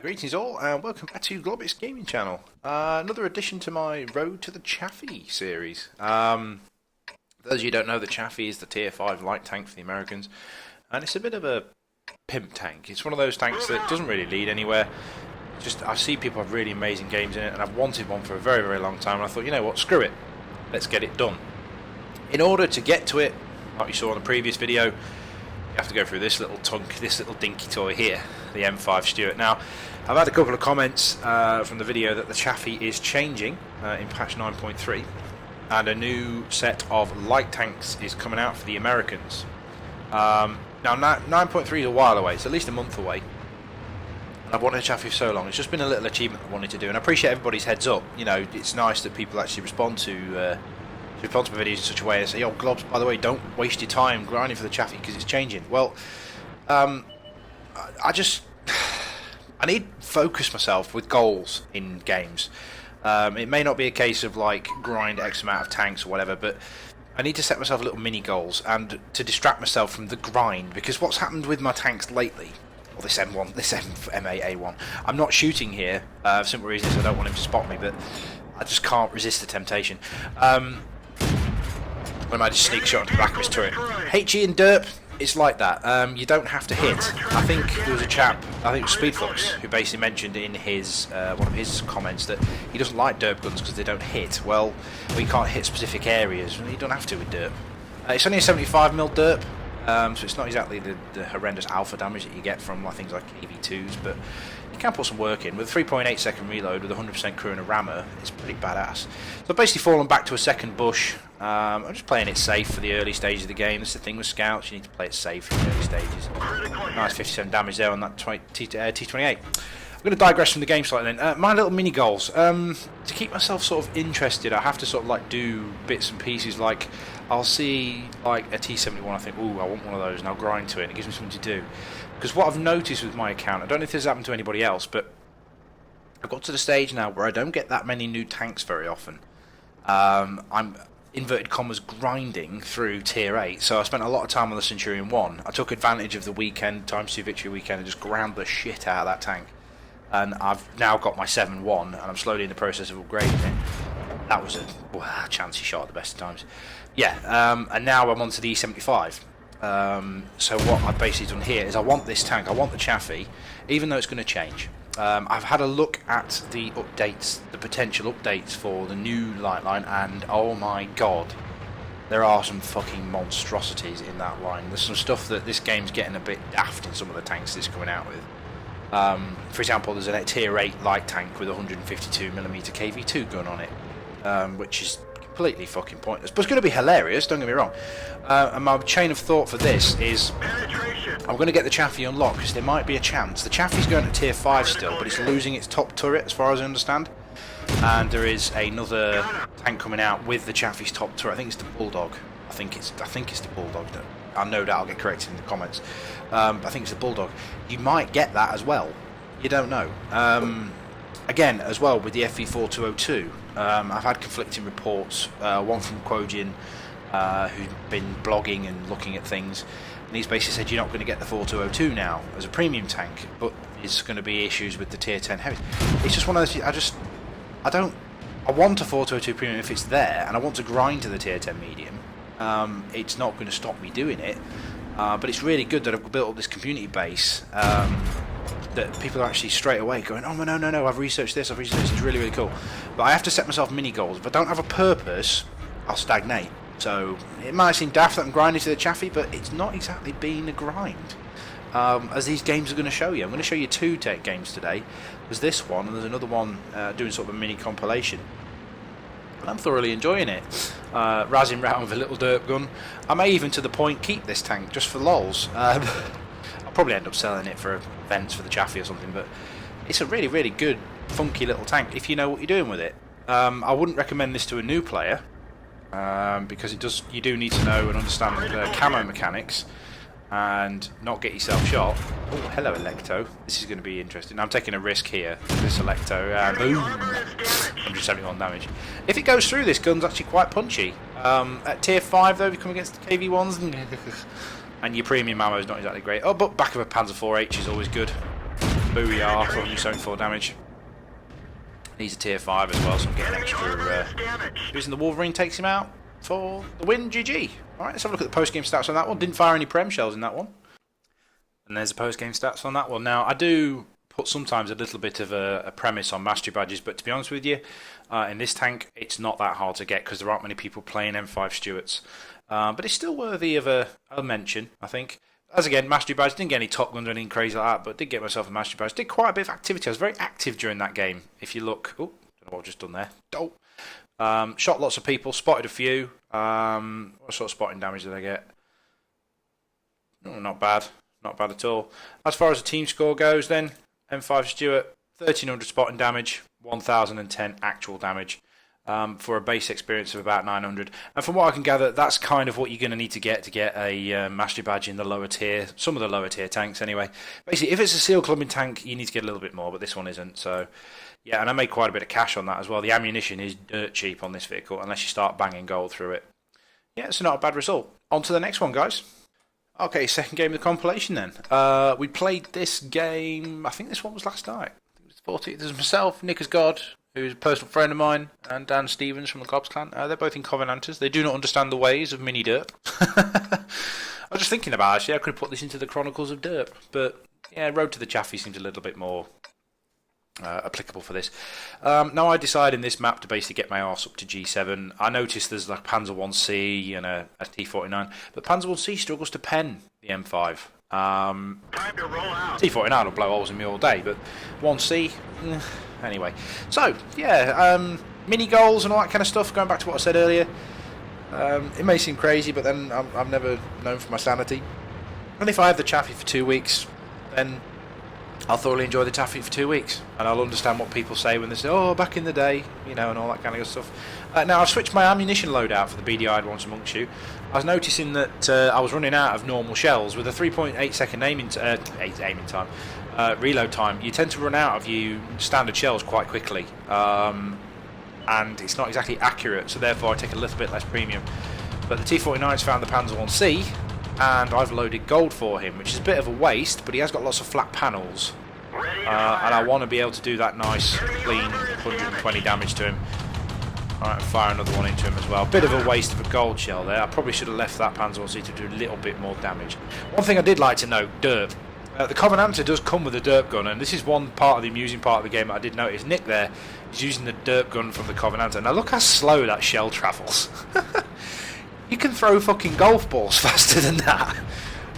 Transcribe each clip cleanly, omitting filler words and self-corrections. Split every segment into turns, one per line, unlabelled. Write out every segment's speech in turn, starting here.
Greetings all, and welcome back to Globbits Gaming Channel. Another addition to my Road to the Chaffee series. For those of you who don't know, the Chaffee is the Tier 5 light tank for the Americans, and it's a bit of a pimp tank. It's one of those tanks that doesn't really lead anywhere. Just I see people have really amazing games in it, and I've wanted one for a very, very long time, and I thought, you know what, screw it, let's get it done. In order to get to it, like you saw in the previous video, you have to go through this little dinky toy here, the M5 Stuart. Now, I've had a couple of comments from the video that the Chaffee is changing in patch 9.3, and a new set of light tanks is coming out for the Americans. Now, 9.3 is a while away, it's at least a month away. I've wanted a Chaffee for so long. It's just been a little achievement I wanted to do, and I appreciate everybody's heads up. You know, it's nice that people actually respond to my videos in such a way and say, "Yo, Globs, by the way, don't waste your time grinding for the Chaffee because it's changing." Well, I need to focus myself with goals in games. It may not be a case of like grind X amount of tanks or whatever, but I need to set myself little mini goals and to distract myself from the grind, because what's happened with my tanks lately, or this M1, this M8A1, I'm not shooting here for simple reasons. I don't want him to spot me, but I just can't resist the temptation. When I just sneak shot into the back of his turret. HE and Derp, it's like that. You don't have to hit. I think there was a chap, I think it was Speedflux, who basically mentioned in his one of his comments that he doesn't like Derp guns because they don't hit. Well, we can't hit specific areas. You don't have to with Derp. It's only a 75mm Derp, so it's not exactly the horrendous alpha damage that you get from things like KV2s, but you can put some work in. With a 3.8 second reload with 100% crew and a rammer, it's pretty badass. So I've basically fallen back to a second bush. I'm just playing it safe for the early stages of the game. That's the thing with scouts, you need to play it safe in the early stages. Nice 57 damage there on that T28. I'm going to digress from the game slightly then. My little mini goals. To keep myself sort of interested, I have to sort of like do bits and pieces. Like I'll see like a T71, I think, ooh, I want one of those, and I'll grind to it, and it gives me something to do. Because what I've noticed with my account, I don't know if this has happened to anybody else, but I've got to the stage now where I don't get that many new tanks very often. I'm, inverted commas, grinding through tier 8, so I spent a lot of time on the Centurion 1. I took advantage of the weekend, ×2 victory weekend, and just ground the shit out of that tank. And I've now got my 7.1, and I'm slowly in the process of upgrading it. That was a chancy shot at the best of times. Yeah, and now I'm on to the E75. So what I've basically done here is I want this tank, I want the Chaffee, even though it's going to change. I've had a look at the updates, the potential updates for the new light line, and oh my god, there are some fucking monstrosities in that line. There's some stuff that this game's getting a bit daft in some of the tanks it's coming out with. For example, there's a tier 8 light tank with a 152mm KV2 gun on it, which is completely fucking pointless, but it's going to be hilarious, don't get me wrong. And my chain of thought for this is I'm going to get the Chaffee unlocked because there might be a chance. The Chaffee's going to tier 5 still, but it's losing its top turret as far as I understand, and there is another tank coming out with the Chaffee's top turret. I think it's the Bulldog. I think it's the Bulldog. I know that I'll get corrected in the comments. I think it's the Bulldog. You might get that as well. You don't know. Again, as well with the FV4202, I've had conflicting reports. One from Quojin, who's been blogging and looking at things, and he's basically said you're not going to get the 4202 now as a premium tank, but it's going to be issues with the tier 10 heavies. It's just one of those. I want a 4202 premium if it's there, and I want to grind to the tier 10 medium. It's not going to stop me doing it, but it's really good that I've built up this community base. That people are actually straight away going, oh no, I've researched this, it's really, really cool. But I have to set myself mini goals. If I don't have a purpose, I'll stagnate. So it might seem daft that I'm grinding to the Chaffee, but it's not exactly being a grind, as these games are going to show you. I'm going to show you two tech games today. There's this one, and there's another one doing sort of a mini compilation. And I'm thoroughly enjoying it. Razzing round with a little derp gun. I may even, to the point, keep this tank just for lols. I'll probably end up selling it for events for the Chaffee or something, but it's a really, really good, funky little tank if you know what you're doing with it. I wouldn't recommend this to a new player, because you do need to know and understand the camo mechanics and not get yourself shot. Oh, hello Electo. This is going to be interesting. I'm taking a risk here. This Electo, boom, 171 damage. If it goes through, this gun's actually quite punchy. At tier 5 though, if you come against the KV1s, and your premium ammo is not exactly great. Oh, but back of a Panzer IV H is always good. Booyah for 174 damage. He's a tier 5 as well, so I'm getting extra. Using the Wolverine takes him out for the win. GG. Alright, let's have a look at the post-game stats on that one. Didn't fire any Prem shells in that one. And there's the post-game stats on that one. Now, I do put sometimes a little bit of a premise on mastery badges, but to be honest with you, in this tank, it's not that hard to get because there aren't many people playing M5 Stuarts. But it's still worthy of a mention, I think. As again, mastery badge, didn't get any top guns or anything crazy like that, but did get myself a mastery badge. Did quite a bit of activity. I was very active during that game. If you look, oh, don't know what I've just done there. Shot lots of people, spotted a few. What sort of spotting damage did I get? Oh, not bad. Not bad at all. As far as the team score goes then, M5 Stuart, 1300 spotting damage, 1010 actual damage. For a base experience of about 900, and from what I can gather, that's kind of what you're going to need to get a mastery badge in the lower tier, some of the lower tier tanks anyway. Basically, if it's a seal clubbing tank, you need to get a little bit more, but this one isn't. So, yeah, and I made quite a bit of cash on that as well. The ammunition is dirt cheap on this vehicle, unless you start banging gold through it. Yeah, it's not a bad result. On to the next one, guys. Okay, second game of the compilation then. We played this game, I think this one was last night. It was 40. There's myself, Nick as God, who's a personal friend of mine, and Dan Stevens from the Globbits clan. They're both in Covenanters. They do not understand the ways of Mini Derp. I was just thinking about it, actually, I could have put this into the Chronicles of Derp. But, yeah, Road to the Chaffee seems a little bit more applicable for this. Now, I decided in this map to basically get my arse up to G7. I noticed there's like Panzer 1C and a T49, but Panzer 1C struggles to pen the M5.
Time to roll out.
T49 will blow holes in me all day, but 1C... Anyway, so yeah, mini goals and all that kind of stuff. Going back to what I said earlier, it may seem crazy, but then I'm never known for my sanity. And if I have the Chaffee for 2 weeks, then I'll thoroughly enjoy the Chaffee for 2 weeks, and I'll understand what people say when they say, "Oh, back in the day," you know, and all that kind of good stuff. Now I've switched my ammunition loadout for the BDI'd ones amongst you. I was noticing that I was running out of normal shells with a 3.8 second aiming time. Reload time, you tend to run out of your standard shells quite quickly, and it's not exactly accurate, so therefore I take a little bit less premium. But the T49's found the Panzer 1C, and I've loaded gold for him, which is a bit of a waste, but he has got lots of flat panels, and I want to be able to do that nice, clean 120 damage to him. Alright, and fire another one into him as well. Bit of a waste of a gold shell there. I probably should have left that Panzer 1C to do a little bit more damage. One thing I did like to note, derp. The Covenanter does come with a derp gun, and this is one part of the amusing part of the game that I did notice. Nick there is using the derp gun from the Covenanter. Now look how slow that shell travels. You can throw fucking golf balls faster than that.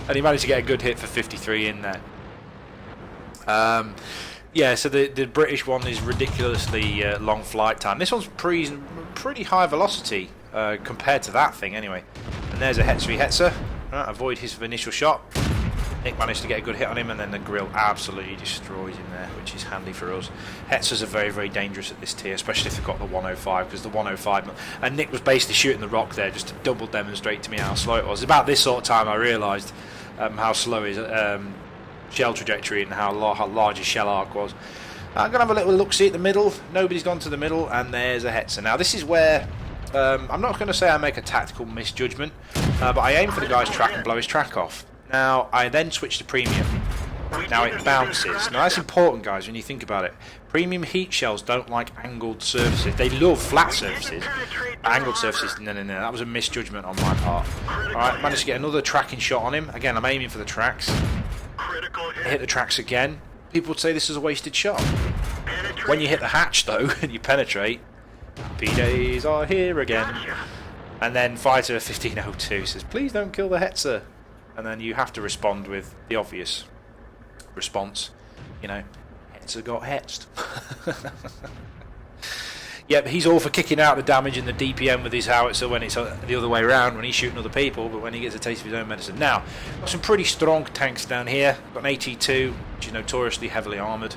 And he managed to get a good hit for 53 in there. Yeah, so the British one is ridiculously long flight time. This one's pretty high velocity compared to that thing anyway. And there's a Hetzer Hetzer. Right, avoid his initial shot. Nick managed to get a good hit on him, and then the grill absolutely destroys him there, which is handy for us. Hetzers are very, very dangerous at this tier, especially if they've got the 105, because the 105... And Nick was basically shooting the rock there just to double demonstrate to me how slow it was. About this sort of time I realised how slow his shell trajectory and how large his shell arc was. I'm going to have a little look-see at the middle. Nobody's gone to the middle, and there's a Hetzer. Now, this is where... I'm not going to say I make a tactical misjudgment, but I aim for the guy's track and blow his track off. Now, I then switch to premium. Now it bounces. Now that's important, guys, when you think about it. Premium heat shells don't like angled surfaces. They love flat surfaces. Angled surfaces, no. That was a misjudgment on my part. Alright, managed to get another tracking shot on him. Again, I'm aiming for the tracks. I hit the tracks again. People would say this is a wasted shot. When you hit the hatch, though, and you penetrate, P-Days are here again. And then Fighter 1502 says, "Please don't kill the Hetzer." And then you have to respond with the obvious response, you know, Hetzer got hetzed. Yep, he's all for kicking out the damage in the DPM with his howitzer when it's the other way around, when he's shooting other people, but when he gets a taste of his own medicine. Now, got some pretty strong tanks down here. Got an AT2, which is notoriously heavily armoured.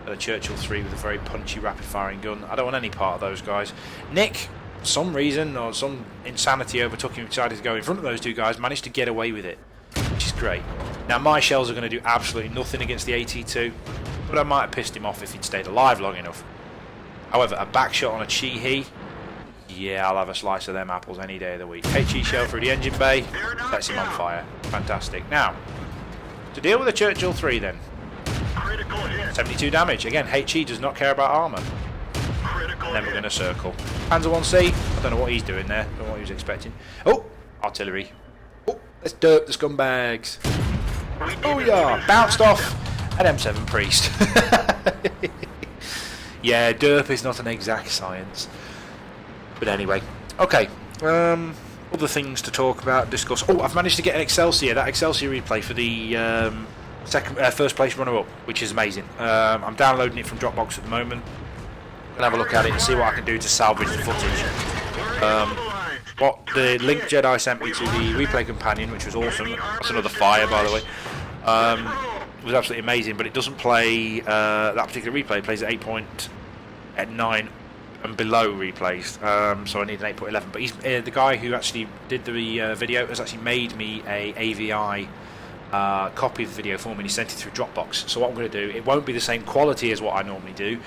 Got a Churchill 3 with a very punchy, rapid-firing gun. I don't want any part of those guys. Nick, for some reason, or some insanity overtook him, decided to go in front of those two guys, managed to get away with it, which is great. Now my shells are going to do absolutely nothing against the AT2, but I might have pissed him off if he'd stayed alive long enough. However, a back shot on a Chi-He, yeah, I'll have a slice of them apples any day of the week. HE shell through the engine bay, sets him on fire. Fantastic. Now, to deal with the Churchill 3 then. 72 damage. Again, HE does not care about armour. And then we're going to circle. Panzer 1C, I don't know what he's doing there. I don't know what he was expecting. Oh, artillery. Oh, let's derp the scumbags. Oh yeah, bounced off an M7 priest. Yeah, derp is not an exact science. But anyway, okay. Other things to talk about, discuss. Oh, I've managed to get an Excelsior, that Excelsior replay for the first place runner-up, which is amazing. I'm downloading it from Dropbox at the moment. I'll have a look at it and see what I can do to salvage the footage. What the Link Jedi sent me to the replay companion, which was awesome. That's another fire, by the way. Was absolutely amazing, but it doesn't play that particular replay. It plays at 9 and below replays, so I need an 8.11. But he's the guy who actually did the video has actually made me a AVI copy of the video for me, and he sent it through Dropbox. So what I'm going to do, it won't be the same quality as what I normally do,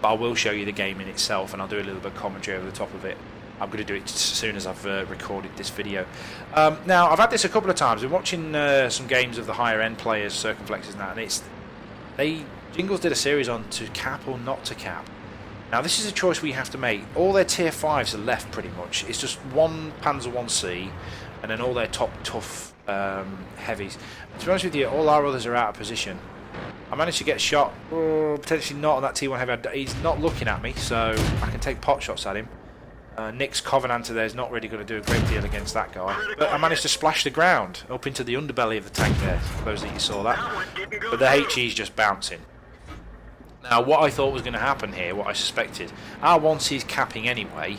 but I will show you the game in itself, and I'll do a little bit of commentary over the top of it. I'm going to do it as soon as I've recorded this video. Now, I've had this a couple of times. I've been watching some games of the higher end players, Circumflexes and that, and Jingles did a series on to cap or not to cap. Now, this is a choice we have to make. All their tier 5s are left pretty much. It's just one Panzer 1C and then all their top tough heavies. And to be honest with you, all our others are out of position. I managed to get a shot, potentially not on that T1 heavy. He's not looking at me, so I can take pot shots at him. Nick's Covenanter there is not really going to do a great deal against that guy. But I managed to splash the ground up into the underbelly of the tank there, for those that you saw that. But the HE is just bouncing. Now, what I thought was going to happen here, what I suspected, our 1C's capping anyway,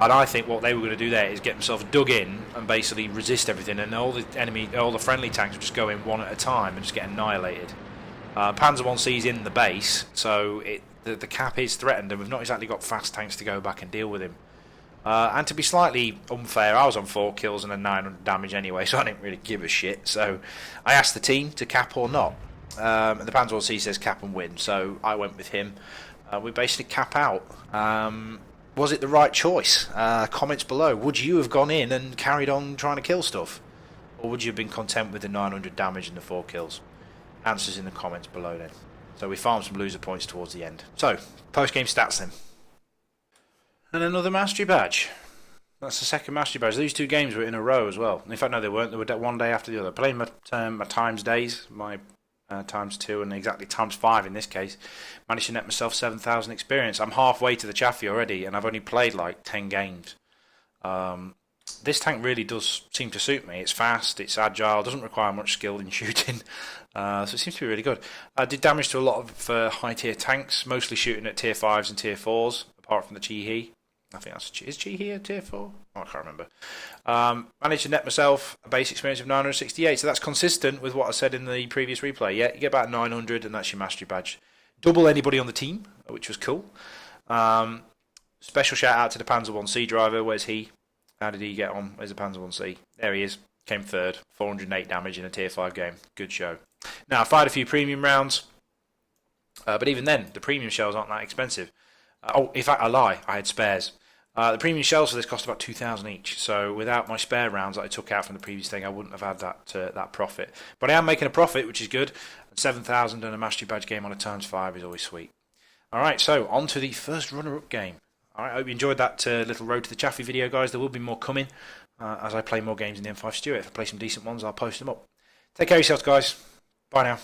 and I think what they were going to do there is get themselves dug in and basically resist everything, and all the friendly tanks would just go in one at a time and just get annihilated. Panzer 1C's in the base, so the cap is threatened, and we've not exactly got fast tanks to go back and deal with him. And to be slightly unfair, I was on 4 kills and a 900 damage anyway, so I didn't really give a shit. So I asked the team to cap or not. And the Panzer 1C says cap and win, so I went with him. We basically cap out. Was it the right choice? Comments below. Would you have gone in and carried on trying to kill stuff? Or would you have been content with the 900 damage and the 4 kills? Answers in the comments below then. So we farmed some loser points towards the end. So, post-game stats then. And another mastery badge. That's the second mastery badge. These 2 games were in a row as well. In fact, no, they weren't. They were one day after the other. Playing my times days, my times 2 and exactly times 5 in this case. Managed to net myself 7,000 experience. I'm halfway to the Chaffee already, and I've only played like 10 games. This tank really does seem to suit me. It's fast, it's agile, doesn't require much skill in shooting, so it seems to be really good. I did damage to a lot of high tier tanks, mostly shooting at tier 5s and tier 4s, apart from the Chaffee. I think is Chaffee a tier 4? Oh, I can't remember. Managed to net myself a base experience of 968, so that's consistent with what I said in the previous replay. Yeah, you get about 900 and that's your mastery badge. Double anybody on the team, which was cool. Special shout out to the Panzer 1C driver. Where's he? How did he get on? Where's the Panzer 1C? There he is. Came third. 408 damage in a tier 5 game. Good show. Now, I fired a few premium rounds. But even then, the premium shells aren't that expensive. In fact, I lie. I had spares. The premium shells for this cost about 2,000 each. So without my spare rounds that I took out from the previous thing, I wouldn't have had that profit. But I am making a profit, which is good. 7,000 and a mastery badge game on a times 5 is always sweet. Alright, so on to the first runner-up game. Alright, I hope you enjoyed that little Road to the Chaffee video, guys. There will be more coming as I play more games in the M5 Stuart. If I play some decent ones, I'll post them up. Take care of yourselves, guys. Bye now.